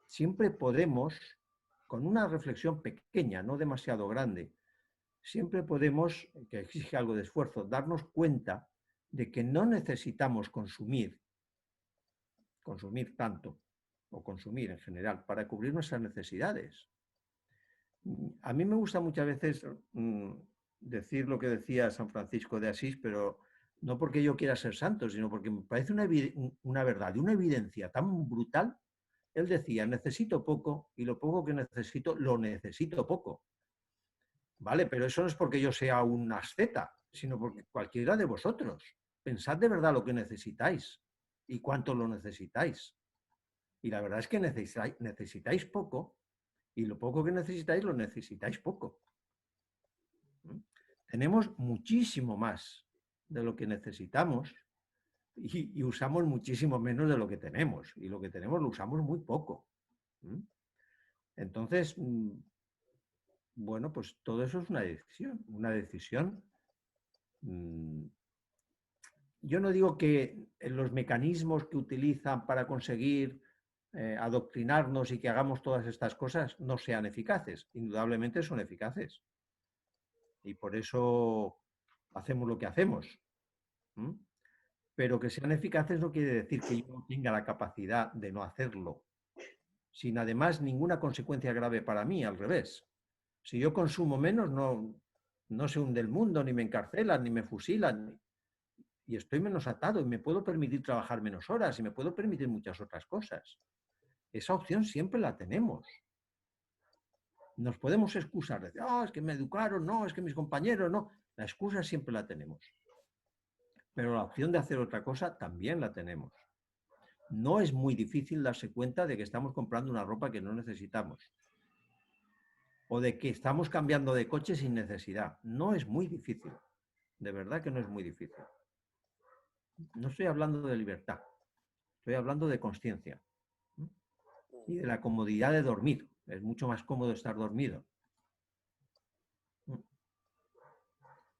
S1: Siempre podemos, con una reflexión pequeña, no demasiado grande, siempre podemos, que exige algo de esfuerzo, darnos cuenta de que no necesitamos consumir tanto, o consumir en general, para cubrir nuestras necesidades. A mí me gusta muchas veces decir lo que decía San Francisco de Asís, pero no porque yo quiera ser santo, sino porque me parece una verdad y una evidencia tan brutal. Él decía, necesito poco y lo poco que necesito, lo necesito poco. ¿Vale? Pero eso no es porque yo sea un asceta, sino porque cualquiera de vosotros. Pensad de verdad lo que necesitáis y cuánto lo necesitáis. Y la verdad es que necesitáis poco, y lo poco que necesitáis lo necesitáis poco. Tenemos muchísimo más de lo que necesitamos y usamos muchísimo menos de lo que tenemos. Y lo que tenemos lo usamos muy poco. Entonces, bueno, pues todo eso es una decisión. Una decisión. Yo no digo que los mecanismos que utilizan para conseguir adoctrinarnos y que hagamos todas estas cosas no sean eficaces. Indudablemente son eficaces. Y por eso hacemos lo que hacemos. Pero que sean eficaces no quiere decir que yo no tenga la capacidad de no hacerlo, sin además ninguna consecuencia grave para mí, al revés. Si yo consumo menos, no se hunde el mundo, ni me encarcelan, ni me fusilan, y estoy menos atado y me puedo permitir trabajar menos horas y me puedo permitir muchas otras cosas. Esa opción siempre la tenemos. Nos podemos excusar, decir, es que me educaron, no, es que mis compañeros, no. La excusa siempre la tenemos. Pero la opción de hacer otra cosa también la tenemos. No es muy difícil darse cuenta de que estamos comprando una ropa que no necesitamos. O de que estamos cambiando de coche sin necesidad. No es muy difícil. De verdad que no es muy difícil. No estoy hablando de libertad. Estoy hablando de consciencia. Y de la comodidad de dormir. Es mucho más cómodo estar dormido.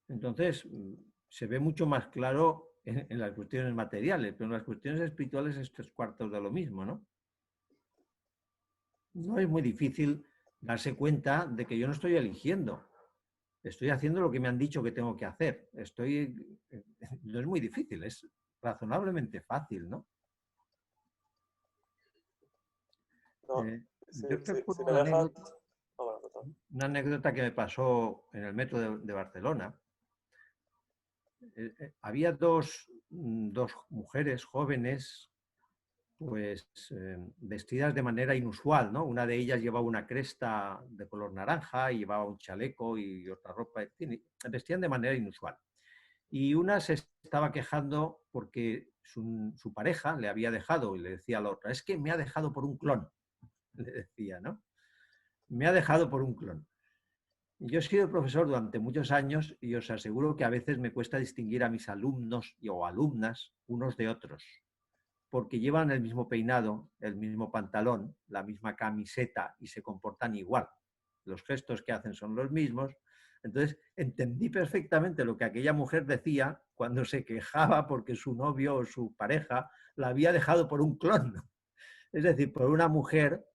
S1: Entonces, se ve mucho más claro en las cuestiones materiales, pero en las cuestiones espirituales es 3/4 de lo mismo, ¿no? No es muy difícil darse cuenta de que yo no estoy eligiendo. Estoy haciendo lo que me han dicho que tengo que hacer. No es muy difícil, es razonablemente fácil, ¿no?
S2: no,
S1: Yo
S2: si
S1: recuerdo
S2: me dejas... bueno,
S1: una anécdota que me pasó en el metro de Barcelona. Había dos mujeres jóvenes pues vestidas de manera inusual, ¿no? Una de ellas llevaba una cresta de color naranja y llevaba un chaleco y otra ropa, en fin, vestían de manera inusual. Y una se estaba quejando porque su pareja le había dejado y le decía a la otra, es que me ha dejado por un clon, le decía, ¿no? Me ha dejado por un clon. Yo he sido profesor durante muchos años y os aseguro que a veces me cuesta distinguir a mis alumnos o alumnas unos de otros, porque llevan el mismo peinado, el mismo pantalón, la misma camiseta y se comportan igual. Los gestos que hacen son los mismos. Entonces, entendí perfectamente lo que aquella mujer decía cuando se quejaba porque su novio o su pareja la había dejado por un clon. Es decir, por una mujer,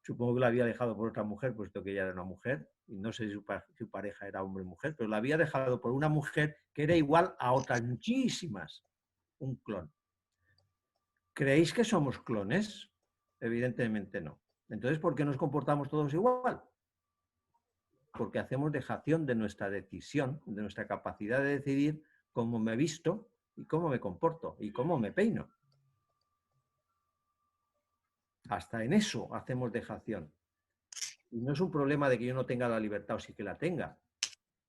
S1: supongo que la había dejado por otra mujer, puesto que ella era una mujer, y no sé si su pareja era hombre o mujer, pero la había dejado por una mujer que era igual a otras muchísimas, un clon. ¿Creéis que somos clones? Evidentemente no. Entonces, ¿por qué nos comportamos todos igual? Porque hacemos dejación de nuestra decisión, de nuestra capacidad de decidir cómo me visto y cómo me comporto y cómo me peino. Hasta en eso hacemos dejación. Y no es un problema de que yo no tenga la libertad o sí que la tenga.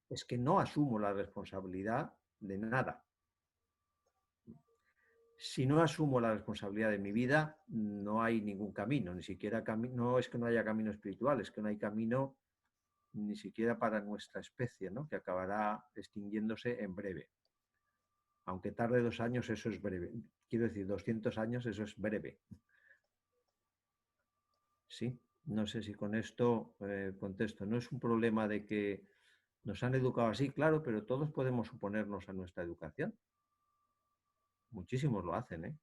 S1: Es que no asumo la responsabilidad de nada. Si no asumo la responsabilidad de mi vida, no hay ningún camino, ni siquiera no es que no haya camino espiritual, es que no hay camino ni siquiera para nuestra especie, ¿no? Que acabará extinguiéndose en breve. Aunque tarde 2 años, eso es breve. Quiero decir, 200 años, eso es breve. Sí, no sé si con esto contesto. No es un problema de que nos han educado así, claro, pero todos podemos oponernos a nuestra educación. Muchísimos lo hacen, ¿eh?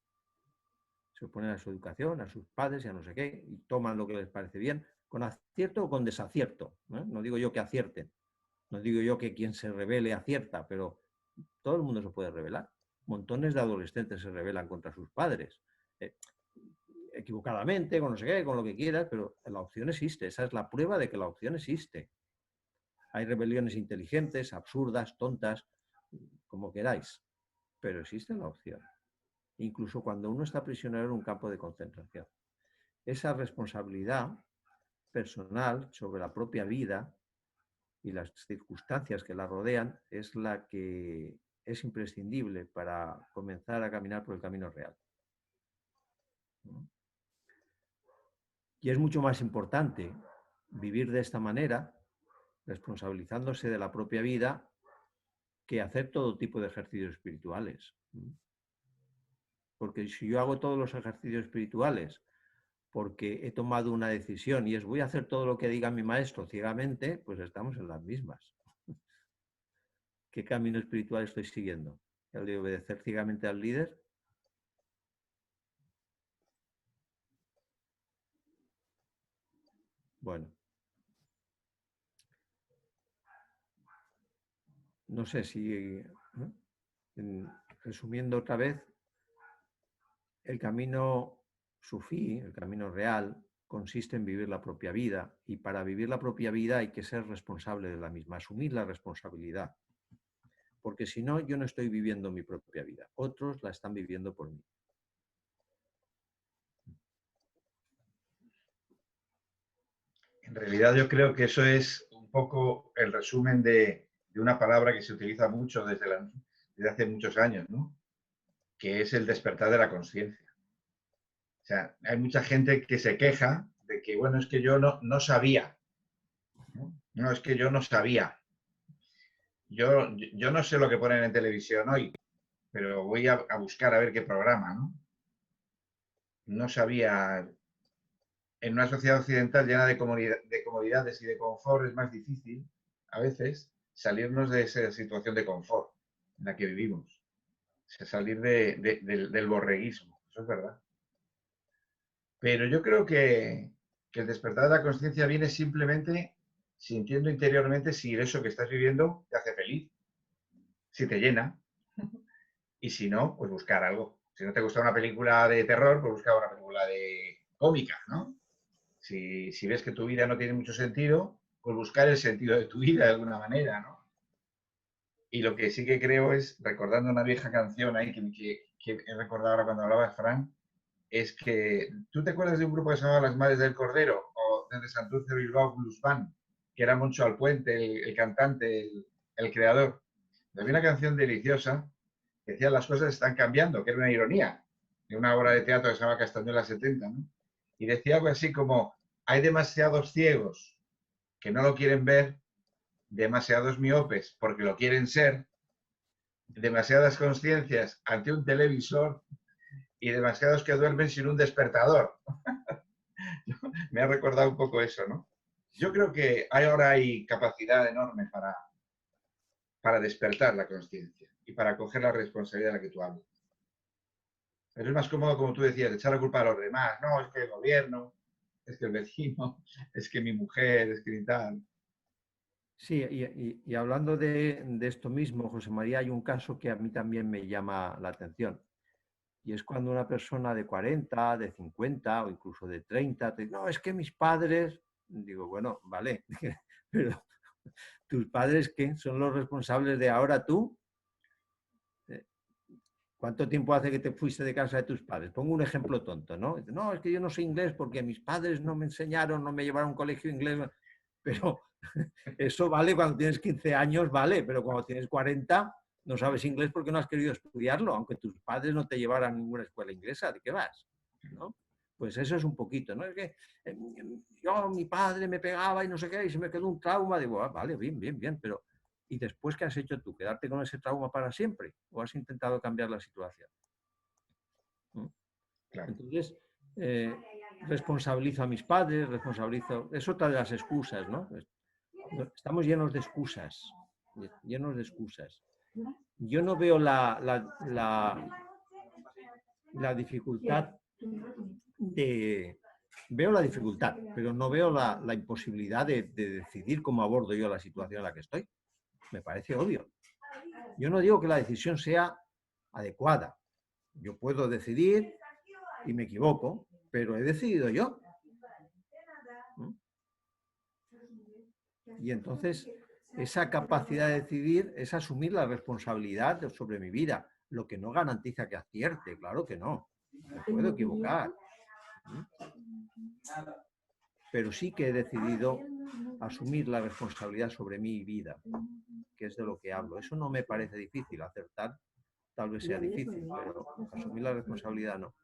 S1: Se oponen a su educación, a sus padres y a no sé qué, y toman lo que les parece bien, con acierto o con desacierto. No digo yo que acierten, no digo yo que quien se rebele acierta, pero todo el mundo se puede rebelar. Montones de adolescentes se rebelan contra sus padres, equivocadamente, con no sé qué, con lo que quieras, pero la opción existe. Esa es la prueba de que la opción existe. Hay rebeliones inteligentes, absurdas, tontas, como queráis, pero existe la opción. Incluso cuando uno está prisionero en un campo de concentración. Esa responsabilidad personal sobre la propia vida y las circunstancias que la rodean es la que es imprescindible para comenzar a caminar por el camino real. Y es mucho más importante vivir de esta manera, responsabilizándose de la propia vida, que hacer todo tipo de ejercicios espirituales. Porque si yo hago todos los ejercicios espirituales porque he tomado una decisión y es voy a hacer todo lo que diga mi maestro ciegamente, pues estamos en las mismas. ¿Qué camino espiritual estoy siguiendo? ¿El de obedecer ciegamente al líder? Bueno. No sé si, resumiendo otra vez, el camino sufí, el camino real, consiste en vivir la propia vida y para vivir la propia vida hay que ser responsable de la misma, asumir la responsabilidad. Porque si no, yo no estoy viviendo mi propia vida, otros la están viviendo por mí.
S4: En realidad yo creo que eso es un poco el resumen de una palabra que se utiliza mucho desde hace muchos años, ¿no? Que es el despertar de la conciencia. O sea, hay mucha gente que se queja de que, bueno, es que yo no sabía. No, es que yo no sabía. Yo no sé lo que ponen en televisión hoy, pero voy a buscar a ver qué programa, ¿no? No sabía. En una sociedad occidental llena de comodidades y de confort es más difícil, a veces, salirnos de esa situación de confort en la que vivimos. O sea, salir del borreguismo, eso es verdad. Pero yo creo que el despertar de la conciencia viene simplemente sintiendo interiormente si eso que estás viviendo te hace feliz, si te llena, y si no, pues buscar algo. Si no te gusta una película de terror, pues buscar una película de cómica, ¿no? Si ves que tu vida no tiene mucho sentido, pues buscar el sentido de tu vida de alguna manera, ¿no? Y lo que sí que creo es, recordando una vieja canción ahí que he recordado ahora cuando hablaba Frank, es que, ¿tú te acuerdas de un grupo que se llamaba Las Madres del Cordero? O desde Santurce Bilbao Blues Band, que era Moncho Alpuente, el cantante, el creador. Había una canción deliciosa que decía las cosas están cambiando, que era una ironía, de una obra de teatro que se llama Castañuela 70, ¿no? Y decía algo así como, hay demasiados ciegos que no lo quieren ver, demasiados miopes porque lo quieren ser, demasiadas conciencias ante un televisor y demasiados que duermen sin un despertador. Me ha recordado un poco eso, ¿no? Yo creo que ahora hay capacidad enorme para despertar la conciencia y para coger la responsabilidad de la que tú hablas. Pero es más cómodo, como tú decías, echar la culpa a los demás. No, es que el gobierno, es que el vecino, es que mi mujer, es que tal.
S1: Sí, y hablando de esto mismo, José María, hay un caso que a mí también me llama la atención. Y es cuando una persona de 40, de 50 o incluso de 30 te dice, no, es que mis padres, digo, bueno, vale, pero ¿tus padres qué? ¿Son los responsables de ahora tú? ¿Cuánto tiempo hace que te fuiste de casa de tus padres? Pongo un ejemplo tonto, ¿no? No, es que yo no sé inglés porque mis padres no me enseñaron, no me llevaron a un colegio inglés. Pero eso vale cuando tienes 15 años, vale, pero cuando tienes 40 no sabes inglés porque no has querido estudiarlo, aunque tus padres no te llevaran a ninguna escuela inglesa, ¿de qué vas? ¿No? Pues eso es un poquito, ¿no? Es que mi padre me pegaba y no sé qué, y se me quedó un trauma, digo, vale, bien, bien, bien, pero ¿y después qué has hecho tú? ¿Quedarte con ese trauma para siempre? ¿O has intentado cambiar la situación?
S4: Claro.
S1: Entonces, responsabilizo a mis padres, responsabilizo... Es otra de las excusas, ¿no? Estamos llenos de excusas, llenos de excusas. Yo no veo la dificultad de... Veo la dificultad, pero no veo la imposibilidad de decidir cómo abordo yo la situación en la que estoy. Me parece obvio. Yo no digo que la decisión sea adecuada. Yo puedo decidir y me equivoco, pero he decidido yo. Y entonces, esa capacidad de decidir es asumir la responsabilidad sobre mi vida, lo que no garantiza que acierte, claro que no. Me puedo equivocar. Pero sí que he decidido asumir la responsabilidad sobre mi vida, que es de lo que hablo. Eso no me parece difícil. Acertar tal vez sea difícil, pero asumir la responsabilidad no.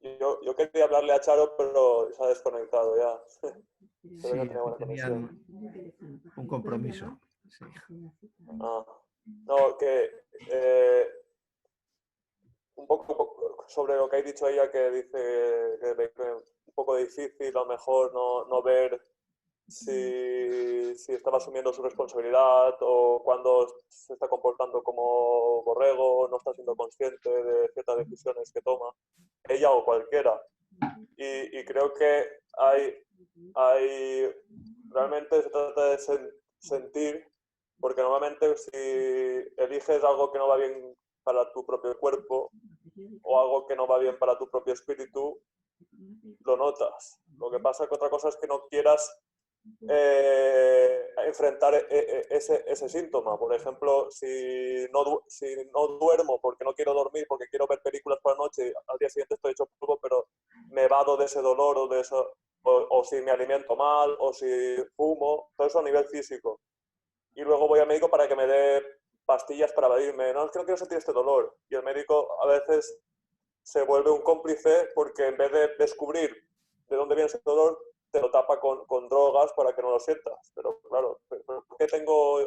S2: Yo quería hablarle a Charo, pero se ha desconectado ya.
S1: Sí, tenían un compromiso. Sí.
S2: Ah, no, que un poco sobre lo que ha dicho ella, que dice que es un poco difícil a lo mejor no ver si estaba asumiendo su responsabilidad o cuando se está comportando como borrego, no está siendo consciente de ciertas decisiones que toma, ella o cualquiera. Y creo que realmente se trata de sentir, porque normalmente si eliges algo que no va bien para tu propio cuerpo o algo que no va bien para tu propio espíritu, lo notas. Lo que pasa es que otra cosa es que no quieras enfrentar ese síntoma. Por ejemplo, si no duermo porque no quiero dormir, porque quiero ver películas por la noche, al día siguiente estoy hecho polvo, pero me vado de ese dolor o de eso, o si me alimento mal, o si fumo, todo eso a nivel físico. Y luego voy al médico para que me dé pastillas para evadirme. No, es que no quiero sentir este dolor. Y el médico a veces se vuelve un cómplice porque en vez de descubrir de dónde viene ese dolor, te lo tapa con drogas para que no lo sientas. Pero claro, ¿qué tengo?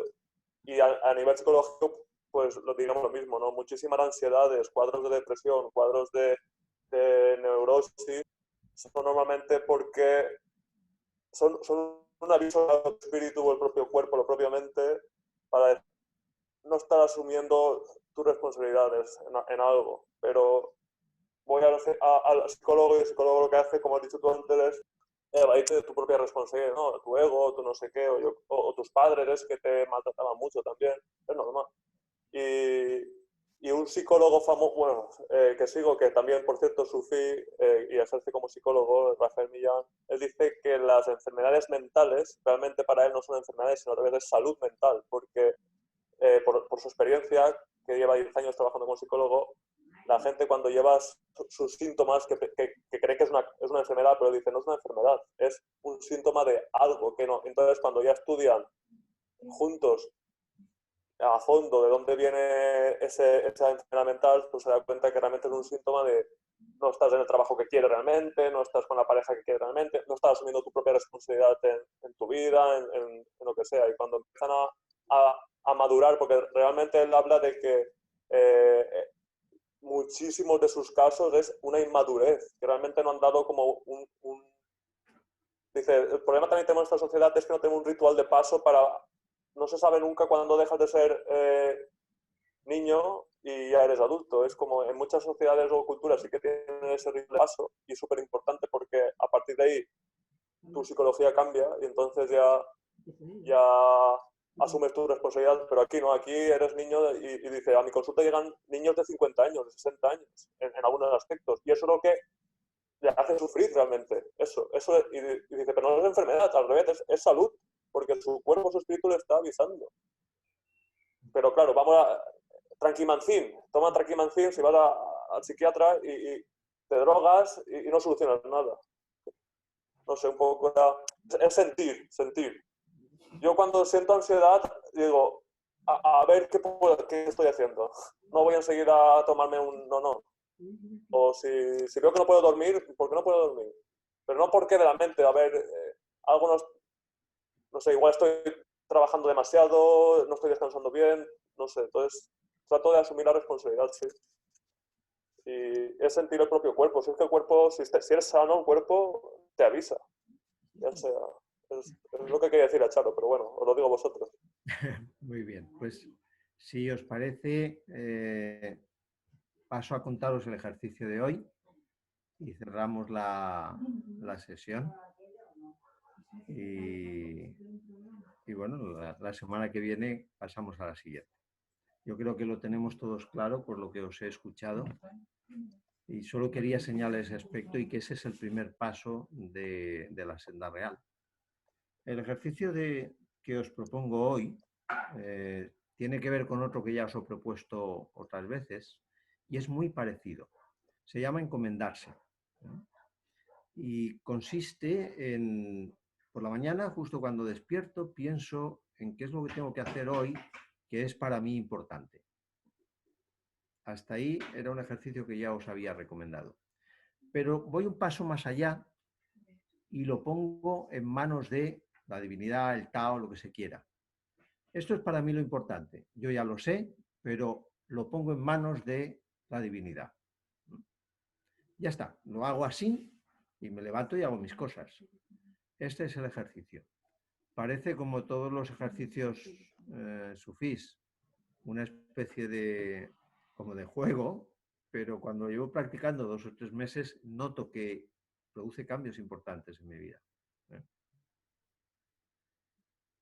S2: Y a nivel psicológico, pues lo digamos lo mismo, ¿no? Muchísimas ansiedades, cuadros de depresión, cuadros de neurosis, son normalmente porque son un aviso al espíritu o el propio cuerpo, la propia mente, para no estar asumiendo tus responsabilidades en algo. Pero voy al psicólogo y el psicólogo lo que hace, como has dicho tú antes, es evadirte de tu propia responsabilidad, ¿no? Tu ego, tu no sé qué, o tus padres que te maltrataban mucho también, es normal. Y y un psicólogo famoso, bueno, que sigo, que también, por cierto, sufí y ejerce como psicólogo, Rafael Millán, él dice que las enfermedades mentales realmente para él no son enfermedades, sino a veces salud mental, porque por su experiencia, que lleva 10 años trabajando como psicólogo, la gente cuando lleva sus síntomas, que cree que es una enfermedad, pero dice, no es una enfermedad, es un síntoma de algo que no. Entonces, cuando ya estudian juntos a fondo de dónde viene esa enfermedad mental, pues se da cuenta que realmente es un síntoma de no estás en el trabajo que quieres realmente, no estás con la pareja que quieres realmente, no estás asumiendo tu propia responsabilidad en tu vida, en lo que sea. Y cuando empiezan a madurar, porque realmente él habla de que muchísimos de sus casos es una inmadurez, que realmente no han dado como Dice, el problema también tenemos en esta sociedad es que no tenemos un ritual de paso para... No se sabe nunca cuándo dejas de ser niño y ya eres adulto. Es como en muchas sociedades o culturas sí que tienen ese ritual de paso y es súper importante porque a partir de ahí tu psicología cambia y entonces ya asumes tu responsabilidad, pero aquí no, aquí eres niño y dice, a mi consulta llegan niños de 50 años, de 60 años, en algunos aspectos, y eso es lo que le hace sufrir realmente, y dice, pero no es enfermedad, al revés, es salud, porque su cuerpo, su espíritu le está avisando. Pero claro, vamos a tranquimancin, toma tranquimancin si vas al psiquiatra y te drogas y no solucionas nada. No sé, un poco es sentir. Yo cuando siento ansiedad digo, a ver qué estoy haciendo. No voy a enseguir a tomarme no. O si veo que no puedo dormir, ¿por qué no puedo dormir? Pero no porque de la mente, a ver, algunos, no sé, igual estoy trabajando demasiado, no estoy descansando bien, no sé, entonces trato de asumir la responsabilidad, sí. Y es sentir el propio cuerpo, si es que el cuerpo, si eres sano, el cuerpo te avisa, ya sea, es lo que quería decir a Charo, pero bueno, os lo digo a vosotros.
S1: Muy bien, pues si os parece, paso a contaros el ejercicio de hoy y cerramos la sesión. Y bueno, la semana que viene pasamos a la siguiente. Yo creo que lo tenemos todos claro por lo que os he escuchado y solo quería señalar ese aspecto y que ese es el primer paso de la senda real. El ejercicio que os propongo hoy tiene que ver con otro que ya os he propuesto otras veces y es muy parecido. Se llama encomendarse. Y consiste en, por la mañana, justo cuando despierto, pienso en qué es lo que tengo que hacer hoy, que es para mí importante. Hasta ahí era un ejercicio que ya os había recomendado. Pero voy un paso más allá y lo pongo en manos de la divinidad, el Tao, lo que se quiera. Esto es para mí lo importante. Yo ya lo sé, pero lo pongo en manos de la divinidad. Ya está, lo hago así y me levanto y hago mis cosas. Este es el ejercicio. Parece como todos los ejercicios sufís, una especie como de juego, pero cuando llevo practicando 2 o 3 meses noto que produce cambios importantes en mi vida.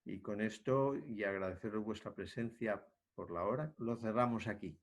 S1: Y con esto, y agradeceros vuestra presencia por la hora, lo cerramos aquí.